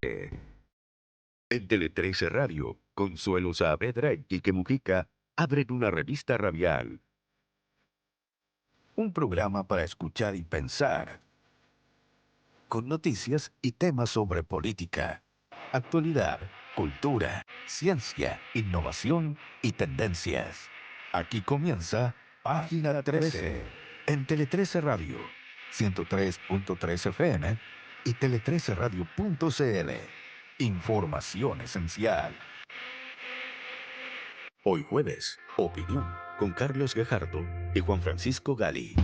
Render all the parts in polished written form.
En Tele 13 Radio, Consuelo Saavedra y Quique Mujica abren una revista radial. Un programa para escuchar y pensar. Con noticias y temas sobre política, actualidad, cultura, ciencia, innovación y tendencias. Aquí comienza Página 13 en Tele 13 Radio, 103.3 FM y tele13radio.cl. Información esencial. Hoy jueves, Opinión, con Carlos Gajardo y Juan Francisco Gali.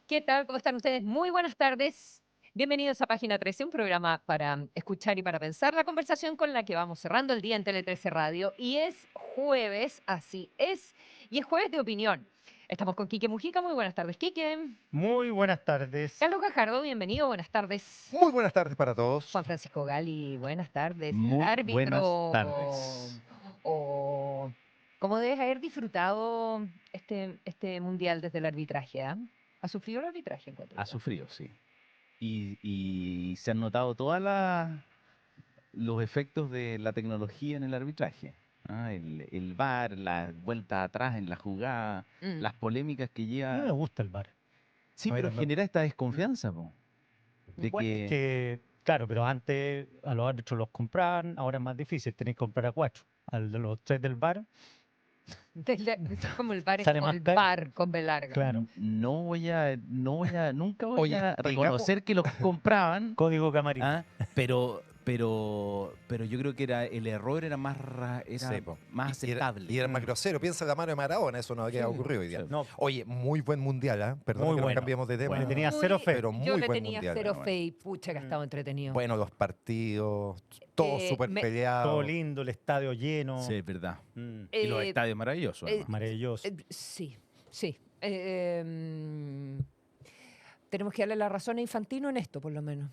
¿Qué tal? ¿Cómo están ustedes? Muy buenas tardes. Bienvenidos a Página 13, un programa para escuchar y para pensar. La conversación con la que vamos cerrando el día en Tele 13 Radio. Y es jueves, así es. Y es jueves de opinión. Estamos con Quique Mujica. Muy buenas tardes, Quique. Muy buenas tardes. Carlos Gajardo, bienvenido. Buenas tardes. Muy buenas tardes para todos. Juan Francisco Gali, buenas tardes. Muy Árbitro. buenas tardes. ¿Cómo debes haber disfrutado este mundial desde el arbitraje? ¿Ha sufrido el arbitraje? Encuentro Ha yo? sufrido, sí. Y se han notado todos los efectos de la tecnología en el arbitraje. El VAR, la vuelta atrás en la jugada, Mm. las polémicas que No me lleva. gusta el VAR. Sí, a mí pero también. genera esta desconfianza, po, de Bueno, es que, claro, pero antes a los árbitros los compraban, ahora es más difícil, tenéis que comprar a 4. Al de los 3 del VAR, Como el bar, Sale como más el caro. bar con B larga. claro, nunca voy Oye, a digamos- reconocer que los compraban. código camarín. Pero yo creo que el error era más Sí, po. más Y aceptable. era más grosero. Piensa en la mano de Maradona, eso no había Sí. ocurrido hoy día. Sí. No, Oye, muy buen mundial, ¿ah? Perdón Muy que nos bueno. cambiemos de tema. Le tenía cero fe. pero Yo muy le buen tenía mundial. cero Bueno. fe y pucha que ha estado entretenido. Bueno, los partidos, todo súper me- peleado. todo lindo, el estadio lleno. Sí, es verdad. Mm, Y los Eh, estadios maravillosos. eh, además. maravilloso. Sí, sí. Tenemos que darle la razón a Infantino en esto, por lo menos.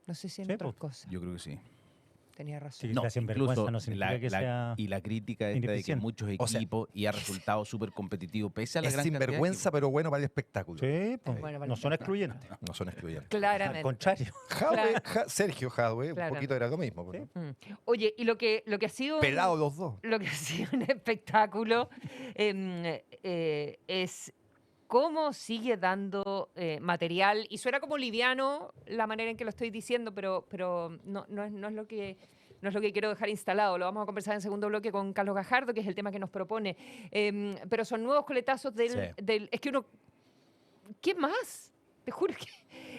No sé si en Sí, otras pues. cosas. Yo creo que sí. Tenía razón. Sí, que sea sinvergüenza no significa que sea y la crítica esta de que ineficiente. muchos O sea, equipos y ha resultado súper competitivo pese a la Es gran cantidad de sinvergüenza, equipos. pero bueno para el espectáculo. Sí, pues, Bueno, vale. no son excluyentes. No son excluyentes. Al Claramente. contrario. Sergio Jadwe, Claro. un poquito era lo mismo. pues, ¿no? Oye, y lo que ha sido... Pelados los dos. Lo que ha sido un espectáculo es cómo sigue dando material, y suena como liviano la manera en que lo estoy diciendo, pero no es lo que... No es lo que quiero dejar instalado, lo vamos a conversar en segundo bloque con Carlos Gajardo, que es el tema que nos propone. Pero son nuevos coletazos Sí. Es que uno... ¿Qué más? Te juro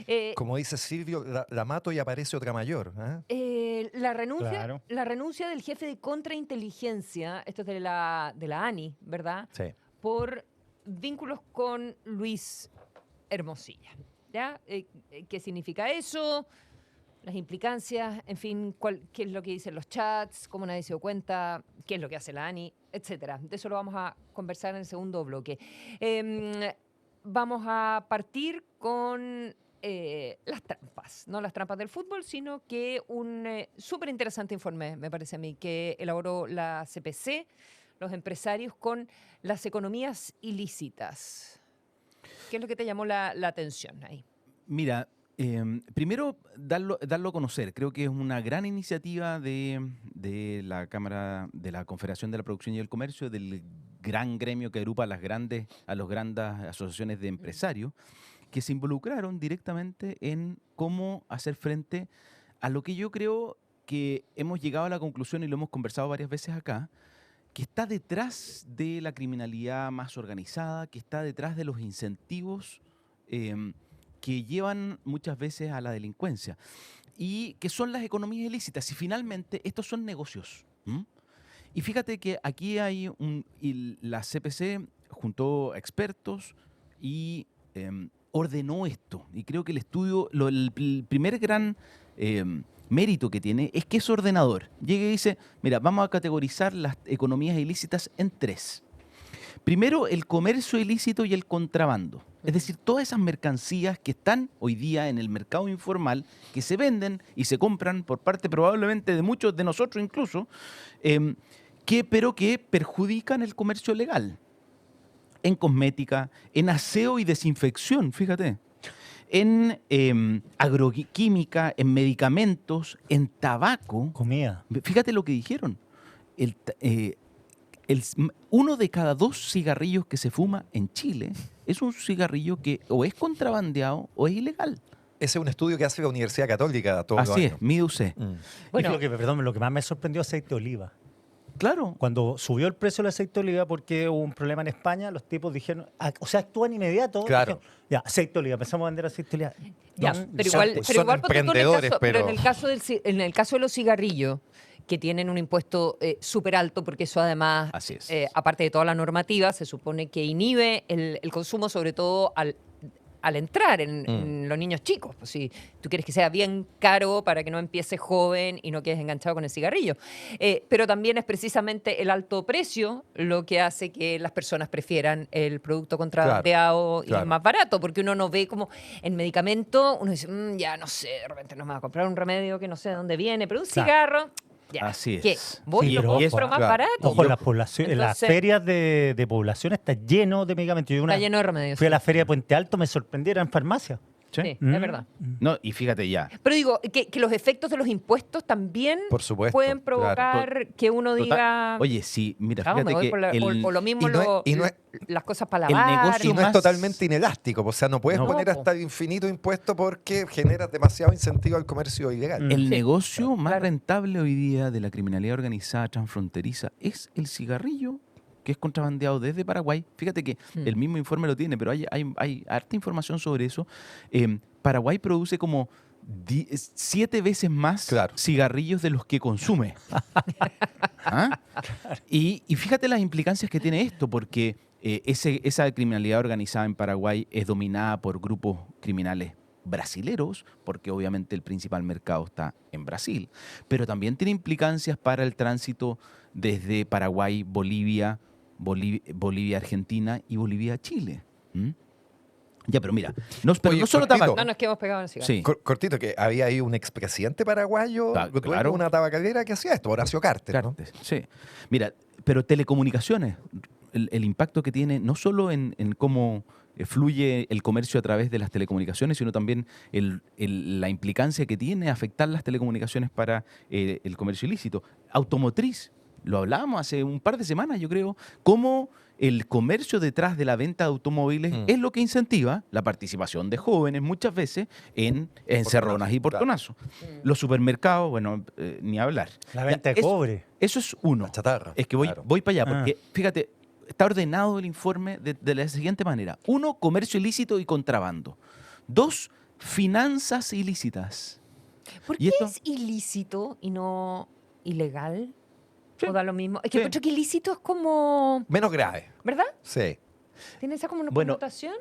que... Como dice Silvio, la mato y aparece otra mayor. ¿ah? Claro. La renuncia del jefe de contrainteligencia, esto es de la ANI, ¿verdad? Sí. Por vínculos con Luis Hermosilla. ¿Ya? ¿Qué significa eso? Las implicancias, en fin, qué es lo que dicen los chats, cómo nadie se dio cuenta, qué es lo que hace la ANI, etcétera. De eso lo vamos a conversar en el segundo bloque. Vamos a partir con las trampas, no las trampas del fútbol, sino que un súper interesante informe, me parece a mí, que elaboró la CPC, los empresarios, con las economías ilícitas. ¿Qué es lo que te llamó la atención ahí? Mira, primero darlo a conocer. Creo que es una gran iniciativa de la Cámara, de la Confederación de la Producción y el Comercio, del gran gremio que agrupa a las grandes asociaciones de empresarios, que se involucraron directamente en cómo hacer frente a lo que yo creo que hemos llegado a la conclusión, y lo hemos conversado varias veces acá, que está detrás de la criminalidad más organizada, que está detrás de los incentivos que llevan muchas veces a la delincuencia, y que son las economías ilícitas. Y finalmente estos son negocios. Y fíjate que aquí hay la CPC juntó expertos y ordenó esto. Y creo que el estudio, el primer gran mérito que tiene es que es ordenador. Llega y dice, mira, vamos a categorizar las economías ilícitas en 3. Primero, el comercio ilícito y el contrabando. Es decir, todas esas mercancías que están hoy día en el mercado informal, que se venden y se compran por parte probablemente de muchos de nosotros incluso, pero que perjudican el comercio legal. en cosmética, en aseo y desinfección, fíjate, en agroquímica, en medicamentos, en tabaco. Comida. Fíjate lo que dijeron. Uno de cada 2 cigarrillos que se fuma en Chile es un cigarrillo que o es contrabandeado o es ilegal. Ese es un estudio que hace la Universidad Católica todos los Así años. es, mide usted. Bueno. Y lo que más me sorprendió aceite de oliva. Claro. Cuando subió el precio del aceite de oliva porque hubo un problema en España, los tipos dijeron, actúan inmediato. Claro. Dijeron, ya, aceite de oliva, empezamos a vender aceite de oliva. Ya, No, pero son- igual, son ponte tú en el emprendedores, caso, pero- en el caso en el caso de los cigarrillos, que tienen un impuesto súper alto, porque eso además, Así es. aparte de toda la normativa, se supone que inhibe el consumo, sobre todo al entrar en los niños chicos. Pues si tú quieres que sea bien caro para que no empieces joven y no quedes enganchado con el cigarrillo. Pero también es precisamente el alto precio lo que hace que las personas prefieran el producto contrabandeado y claro. más barato, porque uno no ve como en medicamento, uno dice, ya no sé, de repente no me va a comprar un remedio que no sé de dónde viene, pero un Claro. cigarro, ya, Así ¿qué? es. Voy y Sí, lo pero compro ojo, más claro. barato. Ojo, en las Entonces- ferias de población está lleno de medicamentos. Está lleno de remedios. Fui a la feria de Puente Alto, me sorprendieron en farmacia. Sí. Sí, Mm. es verdad. No, y fíjate ya. Pero digo, que los efectos de los impuestos también Por supuesto. pueden claro. provocar que uno Total- diga, Oye, sí, mira, "Ah, me fíjate voy que por o lo mismo y no es- las cosas para el lavar. negocio Y no es más- totalmente inelástico, o sea, no puedes No. poner No, po. hasta el infinito impuesto porque generas demasiado incentivo al comercio ilegal. Mm. el Sí, negocio más claro. rentable hoy día de la criminalidad organizada transfronteriza es el cigarrillo que es contrabandeado desde Paraguay. Fíjate que el mismo informe lo tiene, pero hay harta información sobre eso. Paraguay produce como 7 veces más Claro. cigarrillos de los que consume. ¿Ah? Y fíjate las implicancias que tiene esto, porque esa criminalidad organizada en Paraguay es dominada por grupos criminales brasileros, porque obviamente el principal mercado está en Brasil, pero también tiene implicancias para el tránsito desde Paraguay, Bolivia, Bolivia, Argentina y Bolivia, Chile. ¿Mm? Ya, pero mira, pero Oye, no solo cortito. tabaco. No, no es que hemos pegado en el cigarro. Sí. Cortito, que había ahí un expresidente paraguayo, dueño Claro. de una tabacalera que hacía esto, Horacio Carter, ¿no? Cartes, sí. Mira, pero telecomunicaciones, el impacto que tiene no solo en cómo fluye el comercio a través de las telecomunicaciones, sino también la implicancia que tiene afectar las telecomunicaciones para el comercio ilícito. Automotriz, lo hablábamos hace un par de semanas, yo creo, cómo el comercio detrás de la venta de automóviles es lo que incentiva la participación de jóvenes muchas veces en encerronas y portonazos. Los supermercados, bueno, ni hablar. La venta Ya, de cobre. Eso es uno. La chatarra. Es que voy, claro. voy para allá, Ah. porque fíjate, está ordenado el informe de la siguiente manera. 1, comercio ilícito y contrabando. 2, finanzas ilícitas. ¿Por ¿Y qué esto? es ilícito y no ilegal? Sí. ¿O da lo mismo? Es que Sí. encuentro que ilícito es como, Menos grave, ¿verdad? sí. Tiene esa como una Bueno, connotación.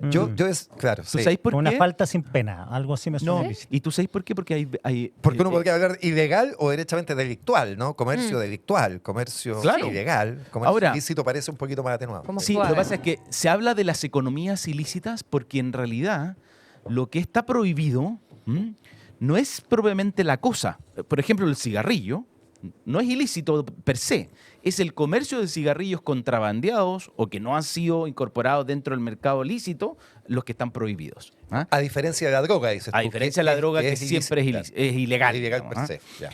Claro, ¿Tú sí. sabes por Una qué? falta sin pena, algo así me No, suena ilícito. ¿y tú sabes por qué? Porque hay Porque uno podría hablar ilegal o derechamente delictual, ¿no? Comercio delictual, comercio Claro. ilegal, comercio Ahora- ilícito parece un poquito más atenuado. Como Sí, suave. lo que pasa es que se habla de las economías ilícitas porque en realidad lo que está prohibido no es propiamente la cosa. Por ejemplo, el cigarrillo no es ilícito per se. Es el comercio de cigarrillos contrabandeados o que no han sido incorporados dentro del mercado lícito los que están prohibidos. ¿Ah? A diferencia de la droga, dices A tú, diferencia de la droga que siempre es ilegal. ilegal digamos, per ¿ah? se. Ya.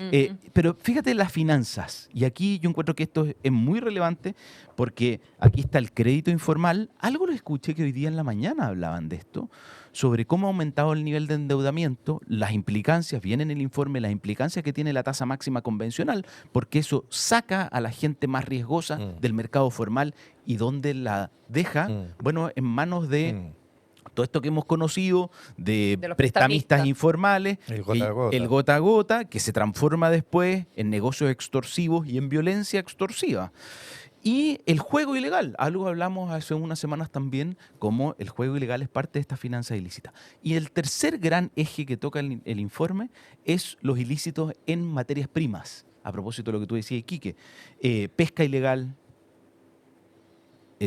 Pero fíjate las finanzas, y aquí yo encuentro que esto es muy relevante porque aquí está el crédito informal. Algo lo escuché que hoy día en la mañana hablaban de esto, sobre cómo ha aumentado el nivel de endeudamiento, las implicancias, viene en el informe, las implicancias que tiene la tasa máxima convencional, porque eso saca a la gente más riesgosa del mercado formal y donde la deja, bueno, en manos de todo esto que hemos conocido de De los prestamistas prestamistas. informales, El gota a gota. el gota a gota, que se transforma después en negocios extorsivos y en violencia extorsiva. Y el juego ilegal, algo hablamos hace unas semanas también, como el juego ilegal es parte de esta finanza ilícita. Y el tercer gran eje que toca el informe es los ilícitos en materias primas. A propósito de lo que tú decías, Quique, pesca ilegal,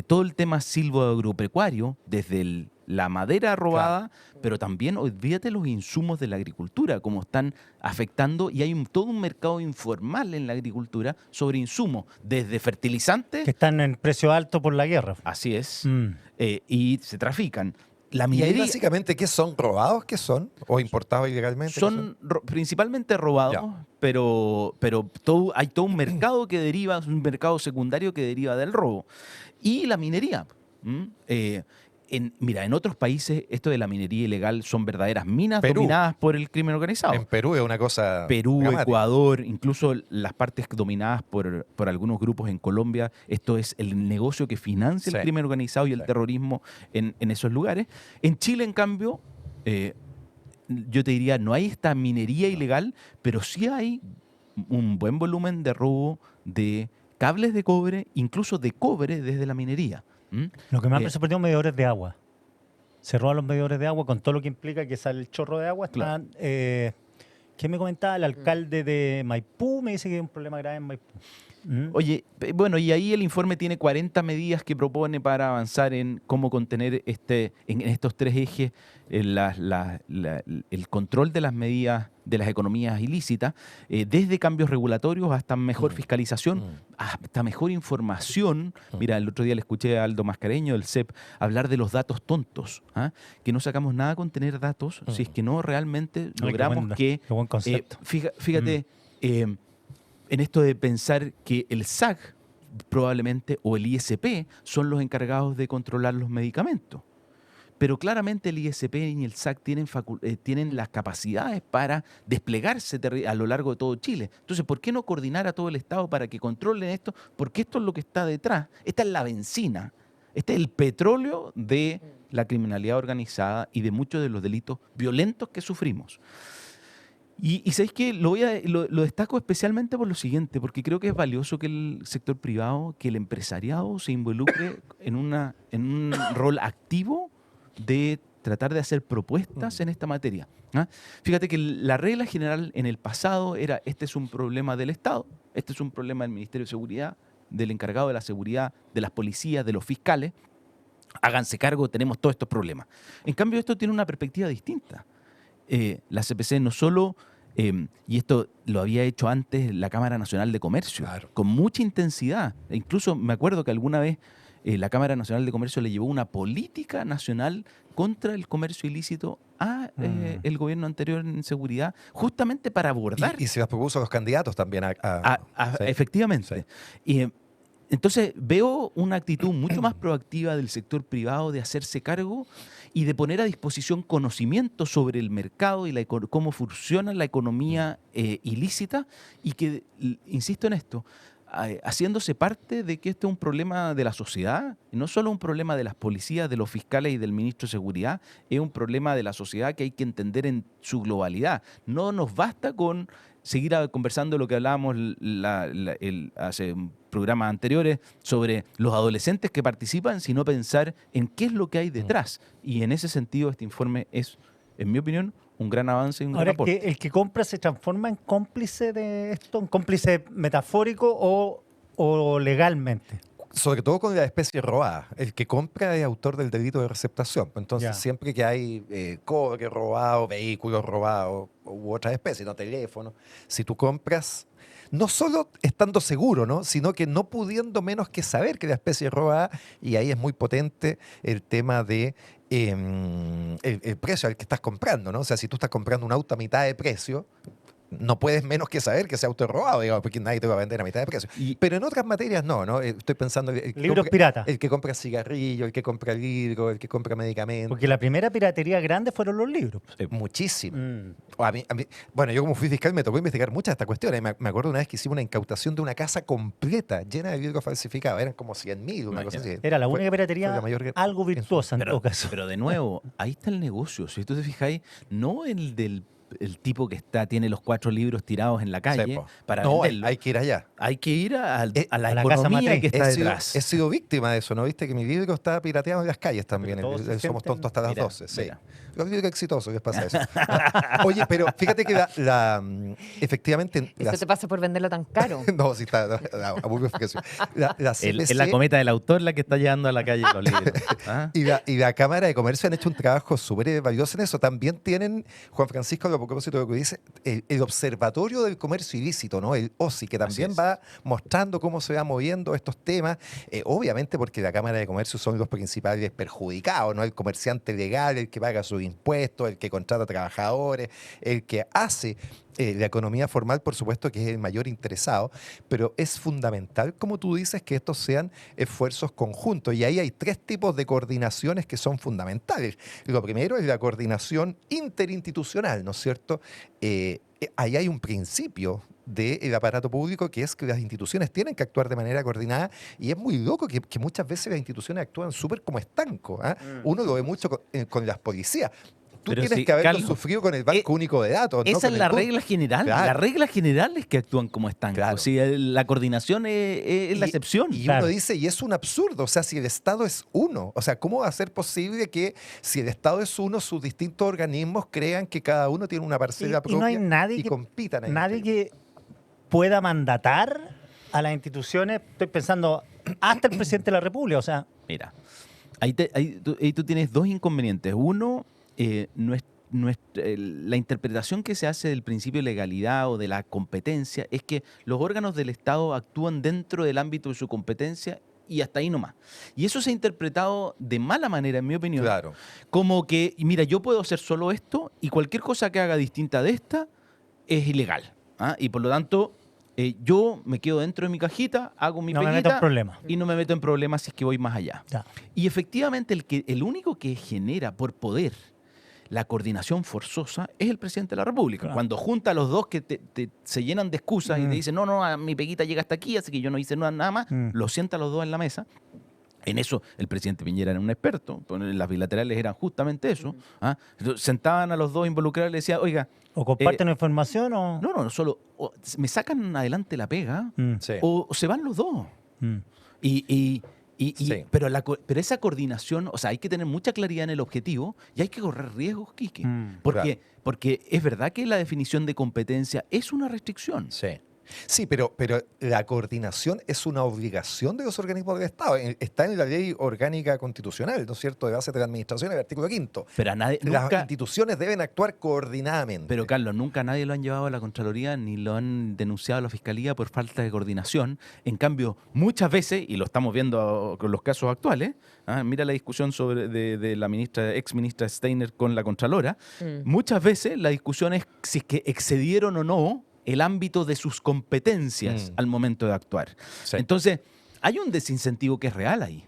todo el tema silvoagropecuario, desde la madera robada, pero también olvídate los insumos de la agricultura, cómo están afectando, y hay todo un mercado informal en la agricultura sobre insumos, desde fertilizantes, Que están en precio alto por la guerra. así es, Mm. y se trafican. La Y ahí minería básicamente, ¿qué son? ¿Robados? ¿Qué son? ¿O importados ilegalmente? ¿Qué son principalmente robados, Ya. pero hay todo un mercado que deriva, un mercado secundario que deriva del robo. Y la minería. Mira, en otros países esto de la minería ilegal son verdaderas minas Perú. dominadas por el crimen organizado. En Perú es una cosa Perú, dramática. Ecuador, incluso las partes dominadas por algunos grupos en Colombia, esto es el negocio que financia el Sí. crimen organizado y el Sí. terrorismo en esos lugares. En Chile, en cambio, yo te diría, no hay esta minería ilegal, pero sí hay un buen volumen de robo de cables de cobre, incluso de cobre desde la minería. ¿Mm? Lo que más Eh, me sorprendió, medidores de agua. Se roban los medidores de agua con todo lo que implica que sale el chorro de agua. Claro. ¿Qué me comentaba? El alcalde de Maipú me dice que hay un problema grave en Maipú. Oye, bueno, y ahí el informe tiene 40 medidas que propone para avanzar en cómo contener en estos tres ejes el control de las medidas de las economías ilícitas, desde cambios regulatorios hasta mejor fiscalización, hasta mejor información. Mira, el otro día le escuché a Aldo Mascareño del CEP hablar de los datos tontos, ¿ah? Que no sacamos nada con tener datos si es que no realmente logramos Qué buen concepto. fíjate, en esto de pensar que el SAC probablemente o el ISP son los encargados de controlar los medicamentos. Pero claramente el ISP y el SAC tienen las capacidades para desplegarse a lo largo de todo Chile. Entonces, ¿por qué no coordinar a todo el Estado para que controlen esto? Porque esto es lo que está detrás. Esta es la benzina. Este es el petróleo de la criminalidad organizada y de muchos de los delitos violentos que sufrimos. Y ¿sabéis qué? Lo destaco especialmente por lo siguiente, porque creo que es valioso que el sector privado, que el empresariado se involucre en un rol activo de tratar de hacer propuestas en esta materia. ¿Ah? Fíjate que la regla general en el pasado era: este es un problema del Estado, este es un problema del Ministerio de Seguridad, del encargado de la seguridad, de las policías, de los fiscales. Háganse cargo, tenemos todos estos problemas. En cambio, esto tiene una perspectiva distinta. La CPC no solo, y esto lo había hecho antes la Cámara Nacional de Comercio, Claro. con mucha intensidad. E incluso me acuerdo que alguna vez la Cámara Nacional de Comercio le llevó una política nacional contra el comercio ilícito a el gobierno anterior en seguridad, justamente para abordar. Y se las propuso a los candidatos también. Sí. Efectivamente. Y, entonces veo una actitud mucho más proactiva del sector privado de hacerse cargo y de poner a disposición conocimiento sobre el mercado y cómo funciona la economía ilícita, y que, insisto en esto, haciéndose parte de que esto es un problema de la sociedad, y no solo un problema de las policías, de los fiscales y del ministro de Seguridad, es un problema de la sociedad que hay que entender en su globalidad. No nos basta con seguir conversando lo que hablábamos hace programas anteriores sobre los adolescentes que participan, sino pensar en qué es lo que hay detrás. Y en ese sentido este informe es, en mi opinión, un gran avance y un gran Ahora, aporte. el que compra se transforma en cómplice de esto, un cómplice metafórico o legalmente. Sobre todo con la especie robada. El que compra es autor del delito de receptación. Entonces, Ya. siempre que hay cobre robado, vehículos robados u otras especies, no teléfono, si tú compras, no solo estando seguro, ¿no? Sino que no pudiendo menos que saber que la especie es robada, y ahí es muy potente el tema de el precio al que estás comprando, ¿no? O sea, si tú estás comprando un auto a mitad de precio, no puedes menos que saber que ese auto es robado, digamos, porque nadie te va a vender a mitad de precio. Pero en otras materias no. Estoy pensando el que Libros compra- piratas. el que compra cigarrillo, el que compra libro, el que compra medicamentos. Porque la primera piratería grande fueron los libros. Muchísimo. Mm. O a mí, bueno, yo como fui fiscal me tocó investigar muchas de estas cuestiones. Me acuerdo una vez que hicimos una incautación de una casa completa llena de vidrio falsificado. Eran como 100.000, una cosa así. Era la Fue- única fue piratería la mayor algo virtuosa en todo caso. Pero de nuevo, ahí está el negocio. Si tú te fijáis, no el del el tipo que tiene los 4 libros tirados en la calle po. para No, venderlo. hay que ir allá. Hay que ir a la a la casa economía matriz. que está He sido, detrás. he sido víctima de eso, ¿no? Viste que mi libro está pirateado en las calles también. Pero todos se Somos sienten- tontos hasta las Mira, 12. Sí. mira. Los libros exitosos, les pasa eso. Oye, pero fíjate que efectivamente... Eso te pasa por venderlo tan caro. No, sí está. A muy explicación. La Es la CPC cometa del autor la que está llevando a la calle los libros. ¿Ah? y la Cámara de Comercio han hecho un trabajo súper valioso en eso. También tienen, Juan Francisco, a propósito de lo que dice, el Observatorio del Comercio Ilícito, ¿no? El OSI, que también es. va mostrando cómo se va moviendo estos temas. Obviamente porque la Cámara de Comercio son los principales perjudicados, ¿no? El comerciante legal, el que paga sus impuestos, el que contrata trabajadores, el que hace la economía formal, por supuesto que es el mayor interesado, pero es fundamental, como tú dices, que estos sean esfuerzos conjuntos. Y ahí hay 3 tipos de coordinaciones que son fundamentales. Lo primero es la coordinación interinstitucional, ¿no es cierto? Ahí hay un principio del aparato público, que es que las instituciones tienen que actuar de manera coordinada, y es muy loco que muchas veces las instituciones actúan súper como estancos. ¿Ah? Uno lo ve mucho con las policías. Tú Pero tienes sí, que haberlo Carlos, sufrido con el Banco Único de Datos. ¿no? Esa Con es el la BUD. regla general. Claro. La regla general es que actúan como estancos. Claro. Si la coordinación es la excepción. Y Claro. uno dice, y es un absurdo, o sea, si el Estado es uno, o sea, ¿cómo va a ser posible que si el Estado es uno, sus distintos organismos crean que cada uno tiene una parcela Y propia no hay nadie y que- compitan ahí? Nadie que pueda mandatar a las instituciones, estoy pensando, hasta el presidente de la República, o sea, Mira, ahí tú tienes 2 inconvenientes. Uno, la interpretación que se hace del principio de legalidad o de la competencia es que los órganos del Estado actúan dentro del ámbito de su competencia y hasta ahí nomás. Y eso se ha interpretado de mala manera, en mi opinión, Claro. como que, mira, yo puedo hacer solo esto y cualquier cosa que haga distinta de esta es ilegal. ¿Ah? Y por lo tanto, yo me quedo dentro de mi cajita, hago mi no me peguita meto en problemas. y no me meto en problemas si es que voy más allá. Ya. Y efectivamente el único que genera por poder la coordinación forzosa es el presidente de la República. Claro. Cuando junta a los dos que se llenan de excusas y te dicen, no, mi peguita llega hasta aquí, así que yo no hice nada más, los sienta a los dos en la mesa. En eso el presidente Piñera era un experto, las bilaterales eran justamente eso. ¿Ah? Entonces, sentaban a los dos involucrados y le decían, oiga, O comparten información o... no, solo me sacan adelante la pega Sí. o se van los dos. Y, Sí. pero esa coordinación, o sea, hay que tener mucha claridad en el objetivo y hay que correr riesgos, Quique. Porque es verdad que la definición de competencia es una restricción. Sí. Sí, pero la coordinación es una obligación de los organismos del Estado. Está en la ley orgánica constitucional, ¿no es cierto?, de base de la administración, el artículo 5º. Pero a nadie, Las nunca, instituciones deben actuar coordinadamente. pero Carlos, nunca a nadie lo han llevado a la Contraloría ni lo han denunciado a la Fiscalía por falta de coordinación. En cambio, muchas veces, y lo estamos viendo con los casos actuales, mira la discusión de la ex ministra Steiner con la Contralora, muchas veces la discusión es si es que excedieron o no el ámbito de sus competencias al momento de actuar. Sí. Entonces, hay un desincentivo que es real ahí.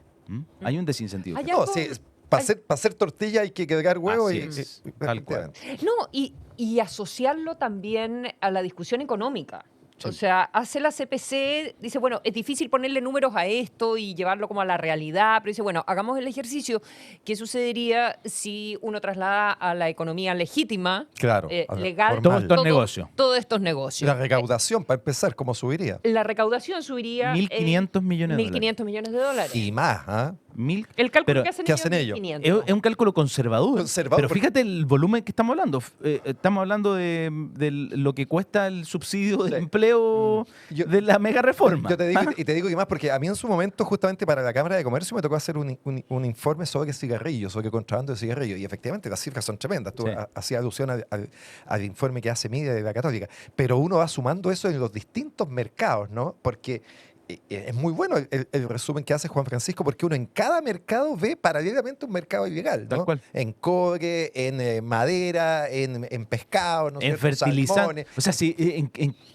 Hay un desincentivo. Hay que es algo- No, sí, para hacer tortilla hay que quebrar huevo Así y, es, y- tal cual. No, y asociarlo también a la discusión económica. O sea, hace la CPC, dice, bueno, es difícil ponerle números a esto y llevarlo como a la realidad, pero dice, bueno, hagamos el ejercicio. ¿Qué sucedería si uno traslada a la economía legítima, Claro, a la legal, formal. Todo esto es negocio. todos estos negocios? La recaudación, para empezar, ¿cómo subiría? La recaudación subiría 1.500 millones de dólares. 1.500 millones de dólares. Y más, ¿ah? El cálculo pero que hacen ¿qué hacen ellos ellos? es 1.500. Es un cálculo conservador, Conservador, pero porque- fíjate el volumen que estamos hablando. Estamos hablando de lo que cuesta el subsidio del Sí. empleo Yo- de la mega reforma. Yo te digo, y te digo que más, porque a mí en su momento, justamente para la Cámara de Comercio, me tocó hacer un informe sobre cigarrillos, sobre contrabando de cigarrillos. Y efectivamente las cifras son tremendas. Tú Sí. hacías alusión al informe que hace Media de la Católica. Pero uno va sumando eso en los distintos mercados, ¿no? Porque es muy bueno el resumen que hace Juan Francisco, porque uno en cada mercado ve paralelamente un mercado ilegal, Tal ¿no? cual. En cobre, en madera, en pescado, ¿no es En cierto? fertilizantes. Salmones. O sea, sí, es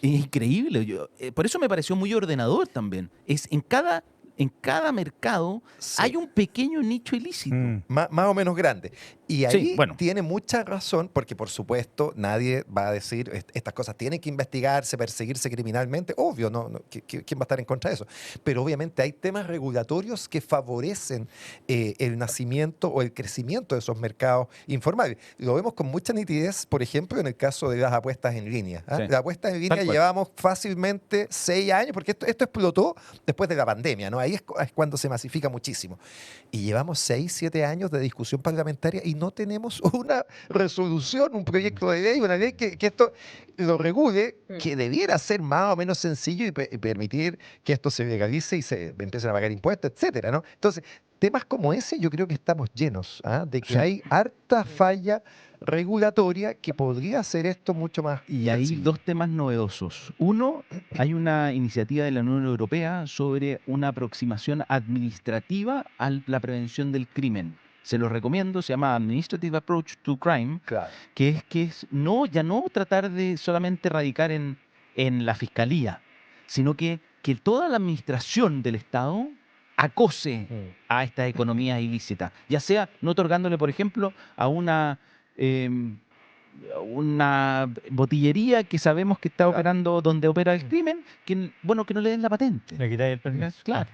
increíble. Por eso me pareció muy ordenador también. Es en cada en cada mercado Sí. hay un pequeño nicho ilícito. Más o menos grande. Y ahí Sí, bueno. tiene mucha razón, porque por supuesto nadie va a decir estas cosas tienen que investigarse, perseguirse criminalmente. Obvio, ¿quién va a estar en contra de eso? Pero obviamente hay temas regulatorios que favorecen el nacimiento o el crecimiento de esos mercados informales. Lo vemos con mucha nitidez, por ejemplo, en el caso de las apuestas en línea. ¿Ah? Sí. Las apuestas en línea Tal cual. llevamos fácilmente 6 años, porque esto explotó después de la pandemia, ¿no? Ahí es cuando se masifica muchísimo. Y llevamos 6, 7 años de discusión parlamentaria y no tenemos una resolución, un proyecto de ley, una ley que esto lo regule, que debiera ser más o menos sencillo y permitir que esto se legalice y se empiecen a pagar impuestos, etcétera, ¿no? Entonces, temas como ese yo creo que estamos llenos, ¿ah? De que Sí. hay harta falla regulatoria que podría hacer esto mucho más Y hay flexible. dos temas novedosos. Uno, hay una iniciativa de la Unión Europea sobre una aproximación administrativa a la prevención del crimen. Se los recomiendo, se llama Administrative Approach to Crime, Claro. que es ya no tratar de solamente radicar en la fiscalía, sino que toda la administración del Estado acose a estas economías ilícitas, ya sea no otorgándole, por ejemplo, a una botillería que sabemos que está Claro. operando donde opera el crimen, que no le den la patente. Le quitáis el permiso. Claro.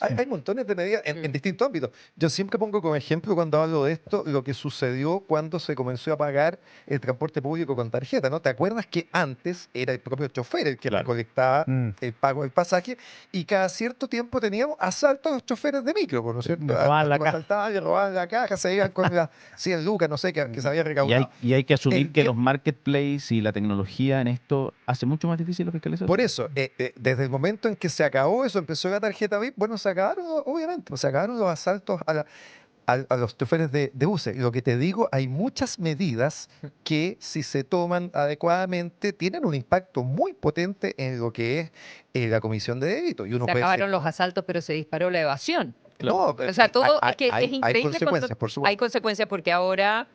Hay montones de medidas en distintos ámbitos. Yo siempre pongo como ejemplo cuando hablo de esto lo que sucedió cuando se comenzó a pagar el transporte público con tarjeta, ¿no? ¿Te acuerdas que antes era el propio chofer el que Claro. recolectaba Mm. el pago del pasaje y cada cierto tiempo teníamos asaltos a los choferes de micro, ¿no es cierto? Le robaban la Que caja. asaltaban, le robaban la caja, se iban con las 100 lucas, no sé, que se había recaudado. Y hay que asumir ¿En que qué- los marketplaces y la tecnología en esto hace mucho más difícil la fiscalización. Por eso, desde el momento en que se acabó eso, empezó la tarjeta VIP, bueno, se acabaron, obviamente, pues, se acabaron los asaltos a los choferes de buses. Y lo que te digo, hay muchas medidas que si se toman adecuadamente tienen un impacto muy potente en lo que es la comisión de delito. Y uno Se puede acabaron decir, los asaltos, pero se disparó la evasión. no, O sea, todo es que hay es increíble consecuencias, cuando por supuesto. hay consecuencias porque ahora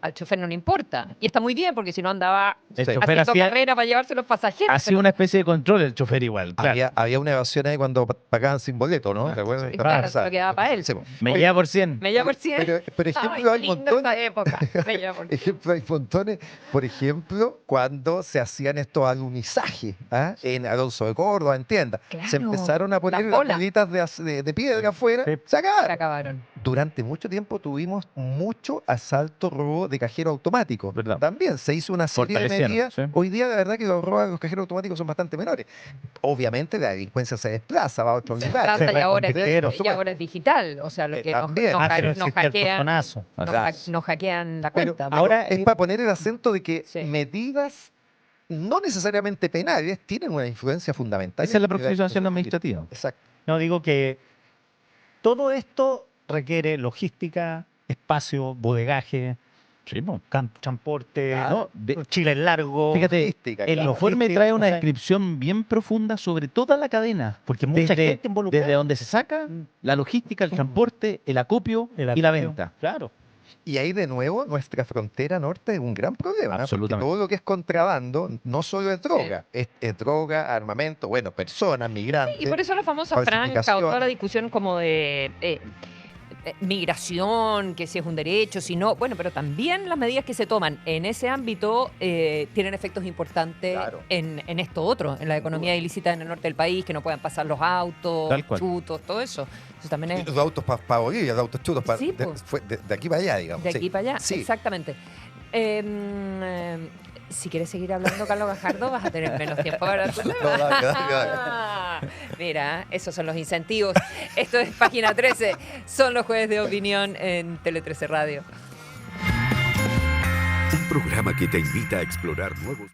al chofer no le importa. Y está muy bien porque si no andaba El Sí. chofer haciendo hacía, carrera para llevarse los pasajeros. hacía pero- una especie de control el chofer igual. Claro. Había una evasión ahí cuando pagaban sin boleto, ¿no? ¿Te acuerdas? Sí, Esta claro, pasada. eso quedaba para él. Sí, po. Me Oye, lleva por 100. Me lleva por 100. Pero, por Ay, ejemplo, qué hay linda montones. esa época. Me lleva por 100. Hay montones, por ejemplo, cuando se hacían estos alunizajes en Alonso de Córdoba, en tiendas. Se Claro, empezaron a poner las las bolas. bolitas de piedra afuera, Sí. se Se acabaron. acabaron. Durante mucho tiempo tuvimos mucho asalto, robo de cajero automático. ¿Verdad? También se hizo una serie de Fortalecieron, medidas. sí. Hoy día, la verdad, que los robos a los cajeros automáticos son bastante menores. Obviamente, la delincuencia se desplaza, va a otros lugares. Plata, y con ahora, tiqueros. y ahora es digital. O sea, lo que también. nos, Ah, pero nos existe el hackean, portonazo. nos hackean la Pero cuenta. ahora es para poner el acento de que Sí. medidas no necesariamente penales tienen una influencia fundamental. Esa es la en aproximación administrativa. Exacto. No, digo que todo esto requiere logística, espacio, bodegaje, Sí, po. transporte, No, chiles largos. fíjate, Logística, el claro. informe trae una O sea, descripción bien profunda sobre toda la cadena. Porque mucha Desde- gente involucrada. Desde donde se saca, la logística, el transporte, el acopio El y la acopio. venta. Claro. Y ahí de nuevo nuestra frontera norte es un gran problema, ¿eh? Porque Absolutamente. todo lo que es contrabando no solo es droga, es droga, armamento, bueno, personas, migrantes. Y por eso la famosa franja o falsificación. toda la discusión como de migración, que si es un derecho, si no. Bueno, pero también las medidas que se toman en ese ámbito tienen efectos importantes Claro. en esto otro, en la economía ilícita en el norte del país, que no puedan pasar los autos, Tal cual. chutos, todo eso. Eso también es Los autos para Bolivia, los autos chutos Sí, de, pues. de aquí para allá, digamos. de sí. aquí para allá. Sí. Exactamente. Si quieres seguir hablando, Carlos Gajardo, vas a tener menos tiempo para el No, dale, dale. Mira, esos son los incentivos. Esto es Página 13. Son los jueves de opinión en Tele 13 Radio. Un programa que te invita a explorar nuevos